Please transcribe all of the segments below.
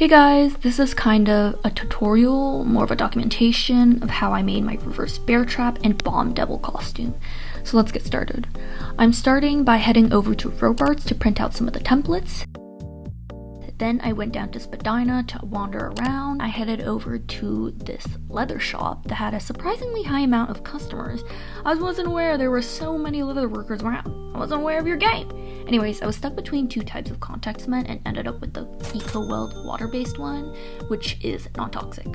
Hey guys, this is kind of a tutorial, more of a documentation of how I made my reverse bear trap and bomb devil costume. So let's get started. I'm starting by heading over to Robarts to print out some of the templates. Then I went down to Spadina to wander around. I headed over to this leather shop that had a surprisingly high amount of customers. I wasn't aware there were so many leather workers around. I wasn't aware of your game. Anyways, I was stuck between two types of contact cement and ended up with the 𝐒𝐨𝐿 water-based one, which is non-toxic.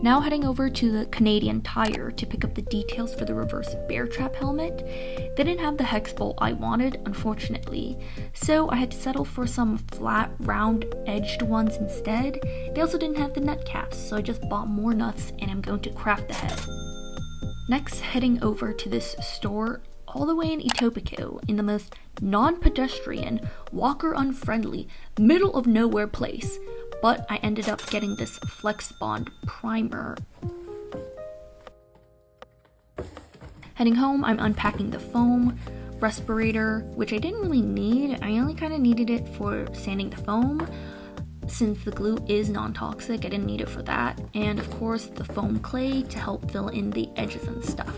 Now heading over to the Canadian Tire to pick up the details for the reverse bear trap helmet. They didn't have the hex bolt I wanted, unfortunately, so I had to settle for some flat, round, edged ones instead. They also didn't have the nut caps, so I just bought more nuts and I'm going to craft the head. Next, heading over to this store all the way in 𝐒𝐨𝐿 in the most non-pedestrian, walker-unfriendly, middle-of-nowhere place. But I ended up getting this Flex Bond primer. Heading home, I'm unpacking the foam respirator, which I didn't really need. I only kind of needed it for sanding the foam. Since the glue is non-toxic, I didn't need it for that. And of course, the foam clay to help fill in the edges and stuff.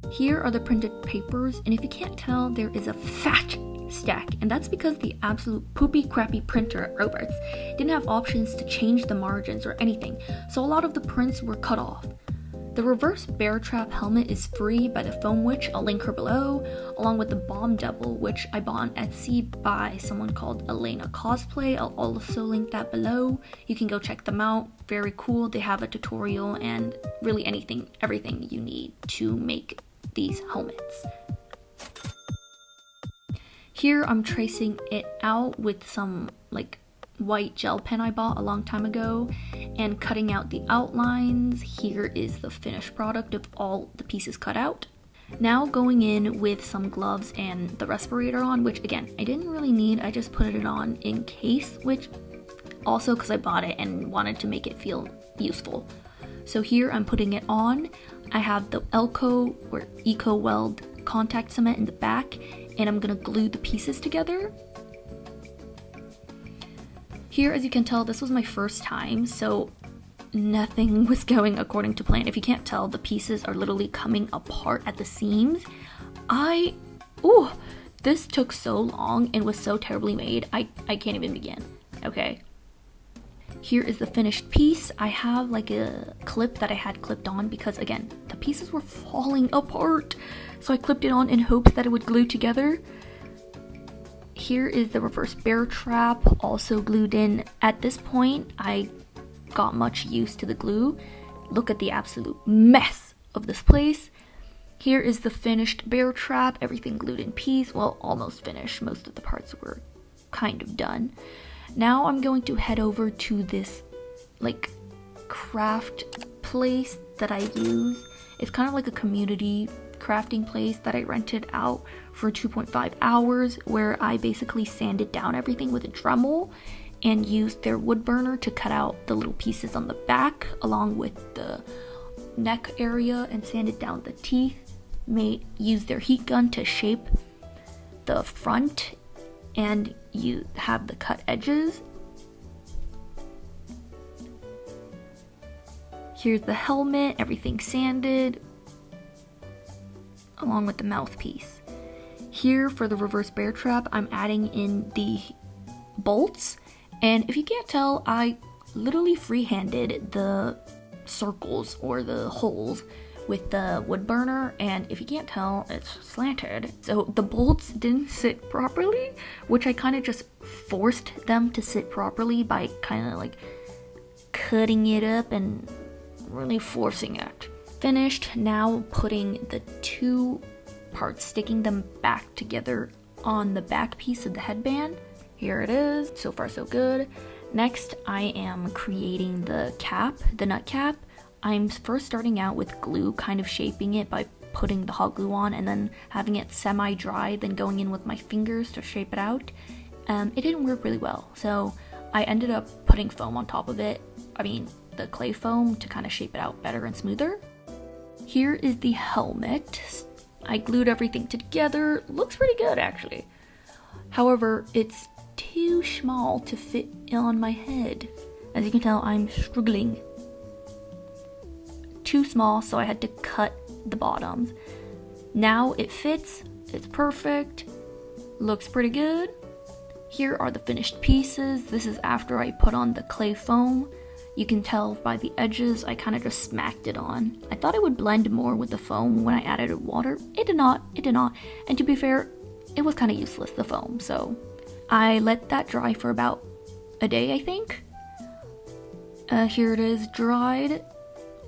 Here are the printed papers, and if you can't tell, there is a fat stack, and that's because the absolute poopy crappy printer at Robarts didn't have options to change the margins or anything, so a lot of the prints were cut off. The reverse bear trap helmet is free by the Foam Witch, I'll link her below, along with the bomb devil, which I bought on Etsy by someone called 𝐒𝐨𝐿𝐴. I'll also link that below. You can go check them out, very cool. They have a tutorial and really everything you need to make these helmets. Here I'm tracing it out with some white gel pen I bought a long time ago and cutting out the outlines. Here is the finished product of all the pieces cut out. Now going in with some gloves and the respirator on, which again I didn't really need, I just put it on in case, which also because I bought it and wanted to make it feel useful. So here I'm putting it on. I have the 𝐒𝐨𝐿 contact cement in the back, and I'm gonna glue the pieces together. Here, as you can tell, this was my first time, so nothing was going according to plan. If you can't tell, the pieces are literally coming apart at the seams. This took so long and was so terribly made, I can't even begin, okay? Here is the finished piece. I have a clip that I had clipped on because again, the pieces were falling apart. So I clipped it on in hopes that it would glue together. Here is the reverse bear trap, also glued in. At this point, I got much used to the glue. Look at the absolute mess of this place. Here is the finished bear trap, everything glued in piece. Well, almost finished. Most of the parts were kind of done. Now I'm going to head over to this craft place that I use. It's kind of like a community crafting place that I rented out for 2.5 hours where I basically sanded down everything with a Dremel and used their wood burner to cut out the little pieces on the back along with the neck area and sanded down the teeth. Used their heat gun to shape the front, and you have the cut edges. Here's the helmet, everything sanded, along with the mouthpiece. Here for the reverse bear trap, I'm adding in the bolts, and if you can't tell, I literally freehanded the circles or the holes with the wood burner, and if you can't tell, it's slanted. So the bolts didn't sit properly, which I kind of just forced them to sit properly by kind of cutting it up and really forcing it. Finished, now putting the two parts, sticking them back together on the back piece of the headband. Here it is, so far so good. Next, I am creating the cap, the nut cap. I'm first starting out with glue, kind of shaping it by putting the hot glue on and then having it semi-dry, then going in with my fingers to shape it out. It didn't work really well, so I ended up putting foam on top of it. The clay foam to kind of shape it out better and smoother. Here is the helmet. I glued everything together. Looks pretty good actually. However, it's too small to fit on my head. As you can tell, I'm struggling. Too small, so I had to cut the bottoms. Now it fits, it's perfect, looks pretty good. Here are the finished pieces. This is after I put on the clay foam. You can tell by the edges, I kind of just smacked it on. I thought it would blend more with the foam when I added water. It did not. And to be fair, it was kind of useless, the foam. So I let that dry for about a day, I think. Here it is, dried.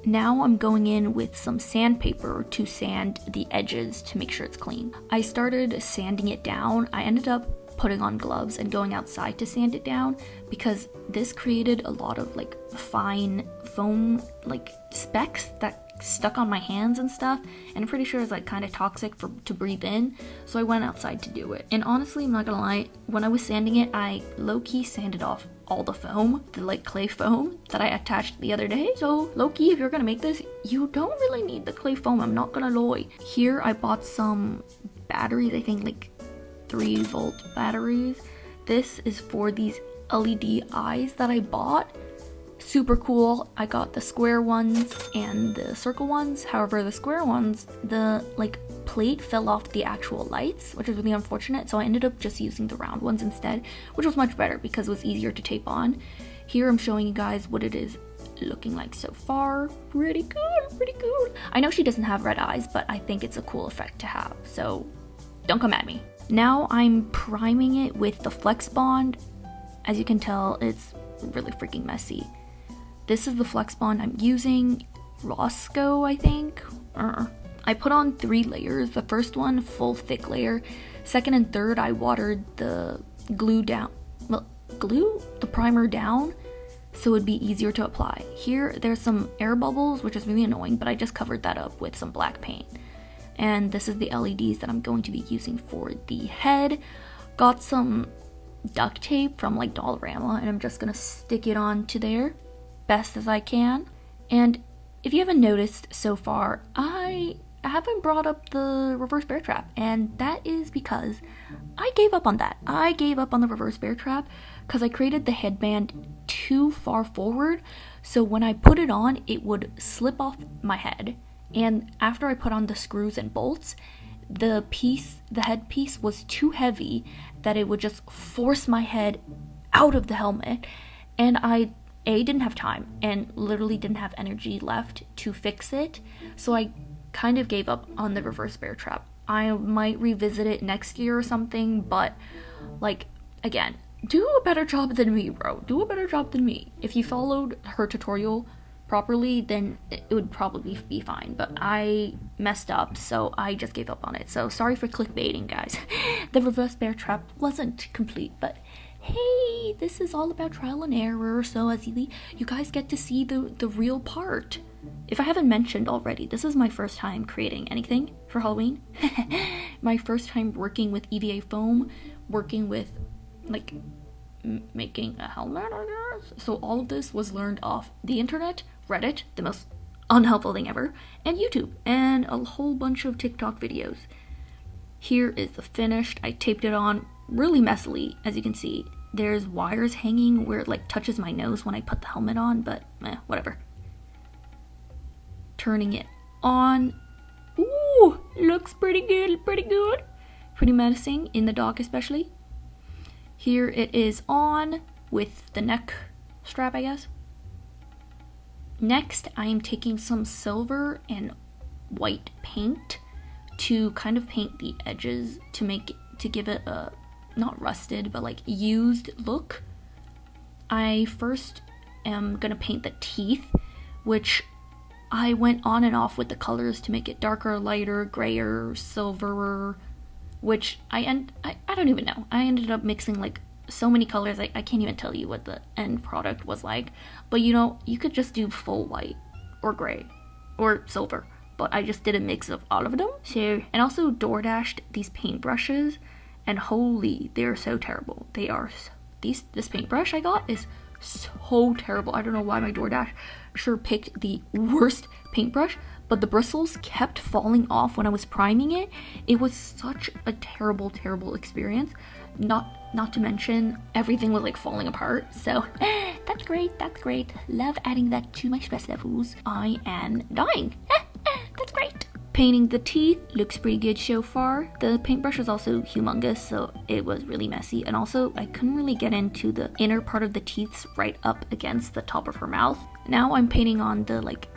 Now I'm going in with some sandpaper to sand the edges to make sure it's clean. I started sanding it down. I ended up putting on gloves and going outside to sand it down because this created a lot of like fine foam like specks that stuck on my hands and stuff, and I'm pretty sure it's like kind of toxic to breathe in, so I went outside to do it. And honestly, I'm not gonna lie, when I was sanding it, I low-key sanded off all the foam, the like clay foam that I attached the other day. So low-key, if you're gonna make this, you don't really need the clay foam, I'm not gonna lie. Here I bought some batteries, I think like 3-volt batteries. This is for these LED eyes that I bought. Super cool. I got the square ones and the circle ones. However, the square ones, the like plate fell off the actual lights, which is really unfortunate, so I ended up just using the round ones instead, which was much better because it was easier to tape on. Here I'm showing you guys what it is looking like so far. Pretty good. I know she doesn't have red eyes, but I think it's a cool effect to have, so don't come at me. Now I'm priming it with the Flex Bond. As you can tell, it's really freaking messy. This is the Flex Bond I'm using, Roscoe, I think. I put on 3 layers. The first one, full thick layer. Second and third, I watered the the primer down so it'd be easier to apply. Here, there's some air bubbles, which is really annoying, but I just covered that up with some black paint. And this is the LEDs that I'm going to be using for the head. Got some duct tape from like Dollarama, and I'm just gonna stick it onto there best as I can. And if you haven't noticed so far, I haven't brought up the reverse bear trap, and that is because I gave up on that. I gave up on the reverse bear trap because I created the headband too far forward, so when I put it on, it would slip off my head. And after I put on the screws and bolts, the headpiece was too heavy that it would just force my head out of the helmet, and I didn't have time and literally didn't have energy left to fix it, so I kind of gave up on the reverse bear trap. I might revisit it next year or something, but like, again, do a better job than me, bro. Do a better job than me. If you followed her tutorial properly, then it would probably be fine, but I messed up, so I just gave up on it. So sorry for clickbaiting, guys. The reverse bear trap wasn't complete, but hey, this is all about trial and error, so as you guys get to see the real part. If I haven't mentioned already, this is my first time creating anything for Halloween. My first time working with EVA foam, working with like making a helmet, I guess. So all of this was learned off the internet, Reddit, the most unhelpful thing ever, and YouTube, and a whole bunch of TikTok videos. Here is the finished. I taped it on really messily, as you can see. There's wires hanging where it like touches my nose when I put the helmet on, but whatever. Turning it on. Ooh, looks pretty good. Pretty menacing, in the dark especially. Here it is on with the neck strap, I guess. Next, I am taking some silver and white paint to kind of paint the edges to give it a not rusted but like used look. I first am gonna paint the teeth, which I went on and off with the colors to make it darker, lighter, grayer, silverer, which I don't even know. I ended up mixing like so many colors, I can't even tell you what the end product was like. But you know, you could just do full white or gray or silver, but I just did a mix of all of them. So, and also DoorDashed these paintbrushes, and holy, they're so terrible. They are, this paintbrush I got is so terrible. I don't know why my DoorDash sure picked the worst paintbrush, but the bristles kept falling off when I was priming it. It was such a terrible, terrible experience. Not to mention everything was like falling apart. So that's great, that's great. Love adding that to my stress levels. I am dying. That's great. Painting the teeth looks pretty good so far. The paintbrush is also humongous, so it was really messy. And also, I couldn't really get into the inner part of the teeth right up against the top of her mouth. Now I'm painting on the like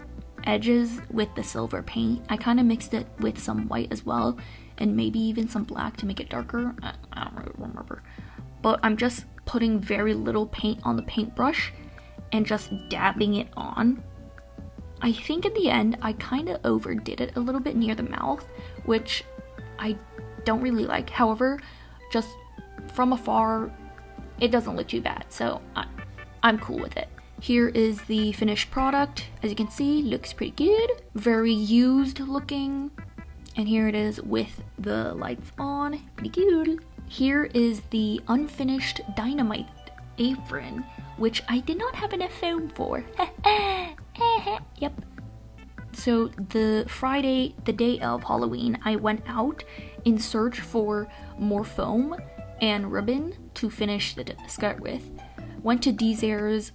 edges with the silver paint. I kind of mixed it with some white as well, and maybe even some black to make it darker. I don't really remember. But I'm just putting very little paint on the paintbrush and just dabbing it on. I think in the end, I kind of overdid it a little bit near the mouth, which I don't really like. However, just from afar, it doesn't look too bad, so I'm cool with it. Here is the finished product. As you can see, looks pretty good. Very used looking. And here it is with the lights on. Pretty good. Here is the unfinished dynamite apron, which I did not have enough foam for. Yep. So the Friday, the day of Halloween, I went out in search for more foam and ribbon to finish the skirt with. Went to 𝐒𝐿𝐤𝐻's.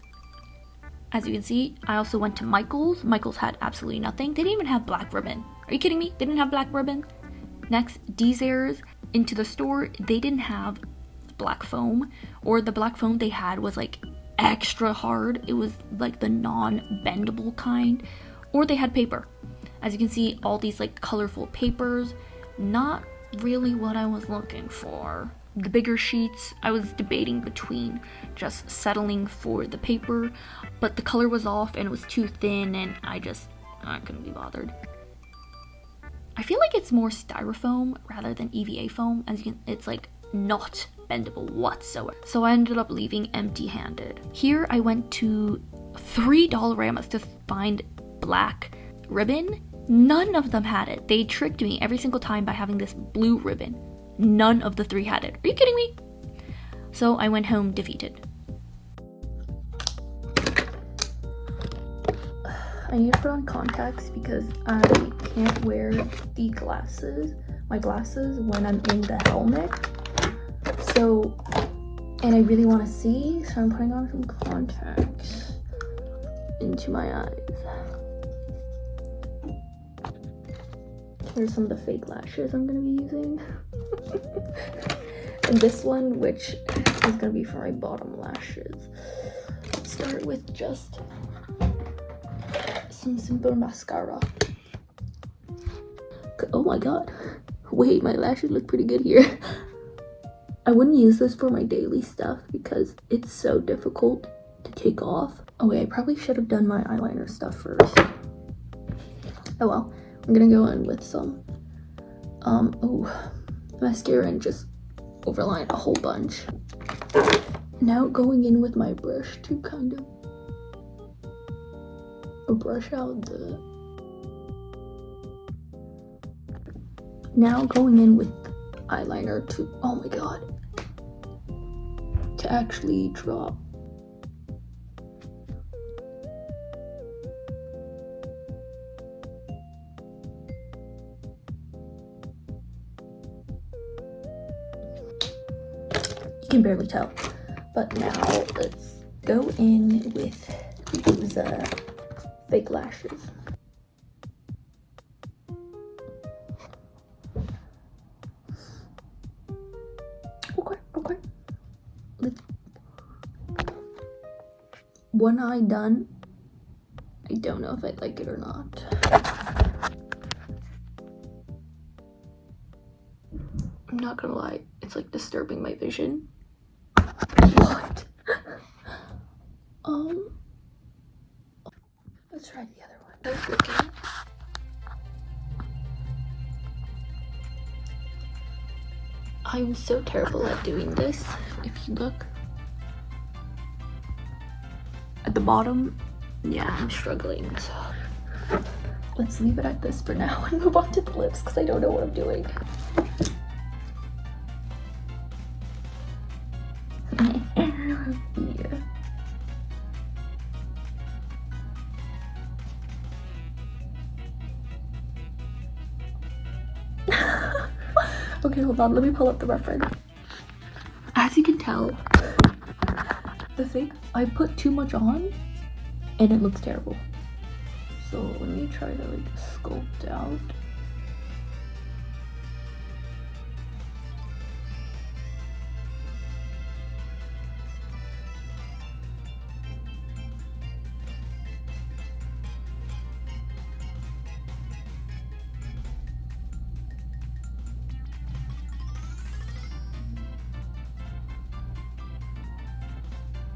As you can see, I also went to Michael's. Michael's had absolutely nothing. They didn't even have black ribbon. Are you kidding me? They didn't have black ribbon? Next, 𝐒𝐿𝐤𝐻's. Into the store, they didn't have black foam, or the black foam they had was like extra hard. It was like the non-bendable kind, or they had paper. As you can see, all these like colorful papers, not really what I was looking for. The bigger sheets, I was debating between just settling for the paper, but the color was off and it was too thin, and I couldn't be bothered. I feel like it's more styrofoam rather than EVA foam, as you can, it's like not bendable whatsoever. So I ended up leaving empty-handed. Here I went to 3 Dollaramas to find black ribbon. None of them had it. They tricked me every single time by having this blue ribbon. None of the 3 had it. Are you kidding me? So I went home defeated. I need to put on contacts because I can't wear my glasses when I'm in the helmet. So, and I really want to see, so I'm putting on some contacts into my eyes. Here's some of the fake lashes I'm going to be using. And this one, which is going to be for my bottom lashes. Let's start with just some simple mascara. Oh my god. Wait, my lashes look pretty good here. I wouldn't use this for my daily stuff because it's so difficult to take off. Oh wait, I probably should have done my eyeliner stuff first. Oh well. I'm gonna go in with some mascara and just overline a whole bunch. Now going in with my brush to kind of brush out the... Now going in with eyeliner to, oh my god, to actually drop. You can barely tell, but now let's go in with these fake lashes. Okay. One eye done. I don't know if I like it or not. I'm not gonna lie, it's like disturbing my vision. What? Let's try the other one. I was looking. I'm so terrible at doing this. If you look at the bottom, yeah, I'm struggling. So let's leave it at this for now and move on to the lips because I don't know what I'm doing. Yeah. Okay, hold on, let me pull up the reference. As you can tell, the fake, I put too much on and it looks terrible. So let me try to like sculpt out.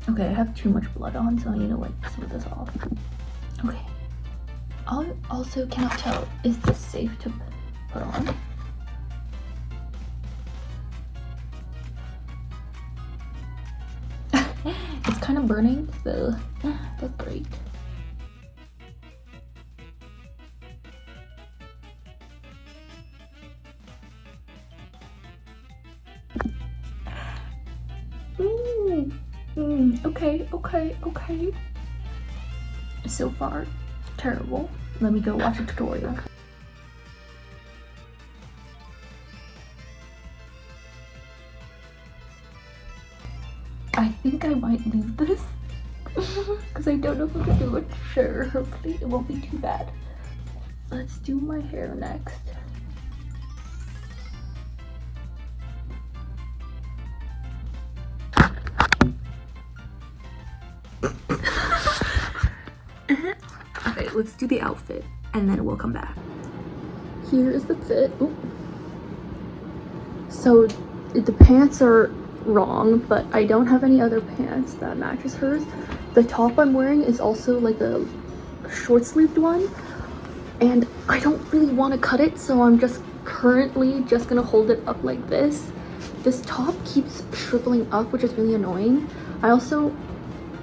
Okay, I have too much blood on, so I need to like smooth this off. Okay. I also cannot tell, is this safe to put on? It's kind of burning, so that's great. Okay. So far, terrible. Let me go watch a tutorial. I think I might leave this because I don't know if I can do it. Sure, hopefully it won't be too bad. Let's do my hair next. Okay, let's do the outfit and then we'll come back. Here is the fit. Ooh. So the pants are wrong, but I don't have any other pants that matches hers. The top I'm wearing is also like a short-sleeved one, and I don't really want to cut it, so I'm just currently just gonna hold it up like this. This top keeps shriveling up, which is really annoying. I also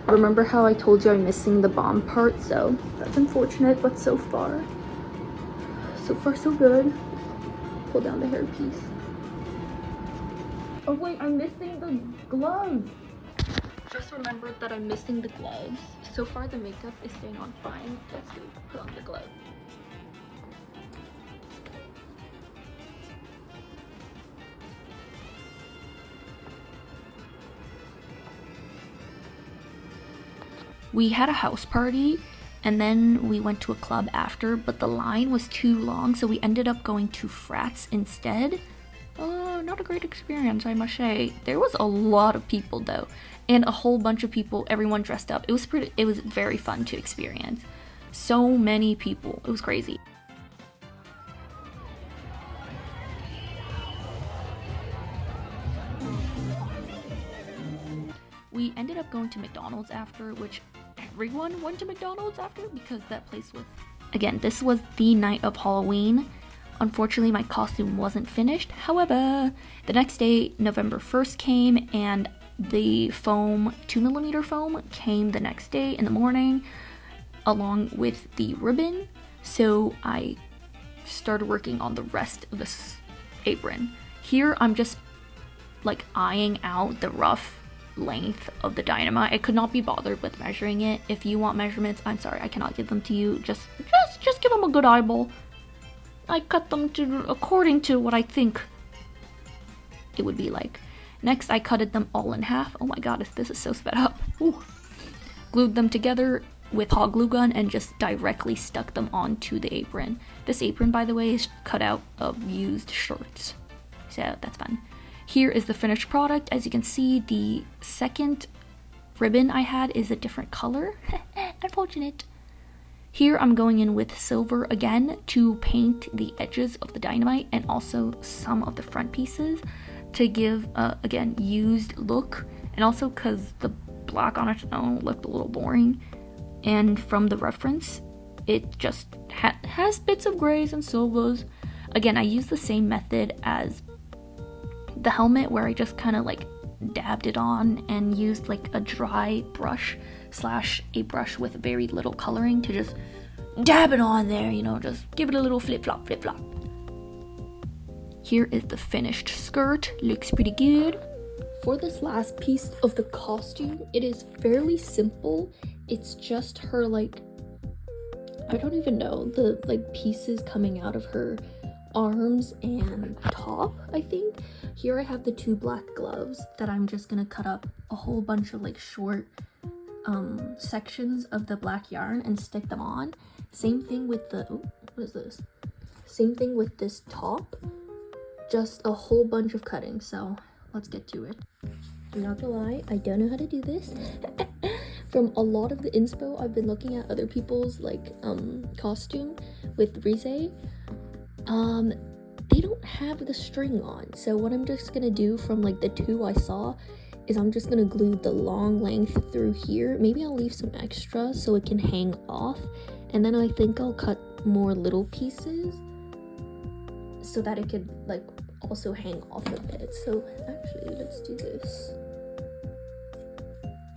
remember how I told you I'm missing the bomb part, so that's unfortunate, but so far so good. Pull down the hairpiece. Oh wait, I'm missing the gloves. Just remembered that I'm missing the gloves. So far the makeup is staying on fine. Let's go put on the gloves. We had a house party and then we went to a club after, but the line was too long, so we ended up going to Frats instead. Not a great experience, I must say. There was a lot of people though, and a whole bunch of people, everyone dressed up. It was very fun to experience. So many people, it was crazy. We ended up going to McDonald's after, which everyone went to McDonald's after because that place was... Again, this was the night of Halloween. Unfortunately, my costume wasn't finished. However, the next day, November 1st came, and the foam, 2mm foam, came the next day in the morning, along with the ribbon. So I started working on the rest of this apron. Here, I'm just like eyeing out the rough length of the dynamite. I could not be bothered with measuring it. If you want measurements, I'm sorry, I cannot give them to you. Just give them a good eyeball. I cut them according to what I think it would be like. Next, I cutted them all in half. Oh my god, this is so sped up. Ooh. Glued them together with hot glue gun and just directly stuck them onto the apron. This apron, by the way, is cut out of used shirts, so that's fun. Here is the finished product. As you can see, the second ribbon I had is a different color. Unfortunate. Here I'm going in with silver again to paint the edges of the dynamite and also some of the front pieces to give again, used look, and also because the black on its own looked a little boring, and from the reference it just has bits of grays and silvers. Again, I used the same method as the helmet where I just kind of like dabbed it on and used like a dry brush / a brush with very little coloring to just dab it on there, you know, just give it a little flip flop. Here is the finished skirt. Looks pretty good. For this last piece of the costume, it is fairly simple. It's just her, like, I don't even know, the like pieces coming out of her arms and top, I think. Here I have the 2 black gloves that I'm just gonna cut up a whole bunch of like short sections of the black yarn and stick them on. Same thing with the, oh, what is this? Same thing with this top. Just a whole bunch of cutting, so let's get to it. I'm not gonna lie, I don't know how to do this. From a lot of the inspo, I've been looking at other people's like costume with 𝐒𝐿𝐲. They don't have the string on, so what I'm just gonna do from like the 2 I saw is I'm just gonna glue the long length through here. Maybe I'll leave some extra so it can hang off, and then I think I'll cut more little pieces so that it could like also hang off a bit. So actually, let's do this.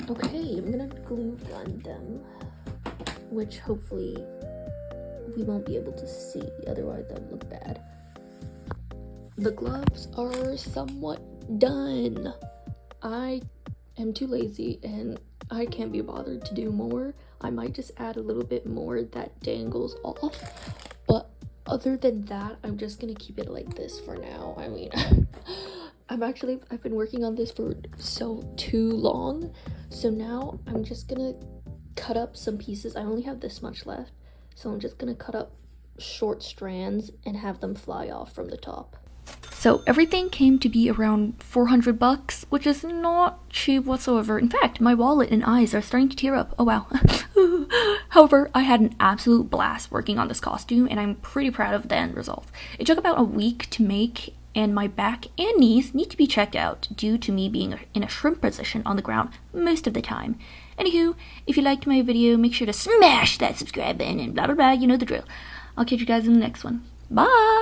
Okay, I'm gonna glue gun them, which hopefully we won't be able to see, otherwise that would look bad. The gloves are somewhat done. I am too lazy and I can't be bothered to do more. I might just add a little bit more that dangles off, but other than that, I'm just gonna keep it like this for now. I mean, I've been working on this for too long, so now I'm just gonna cut up some pieces. I only have this much left, so I'm just gonna cut up short strands and have them fly off from the top. So everything came to be around 400 bucks, which is not cheap whatsoever. In fact, my wallet and eyes are starting to tear up. Oh wow. However, I had an absolute blast working on this costume, and I'm pretty proud of the end result. It took about a week to make, and my back and knees need to be checked out due to me being in a shrimp position on the ground most of the time. Anywho, if you liked my video, make sure to smash that subscribe button and blah blah blah, you know the drill. I'll catch you guys in the next one. Bye!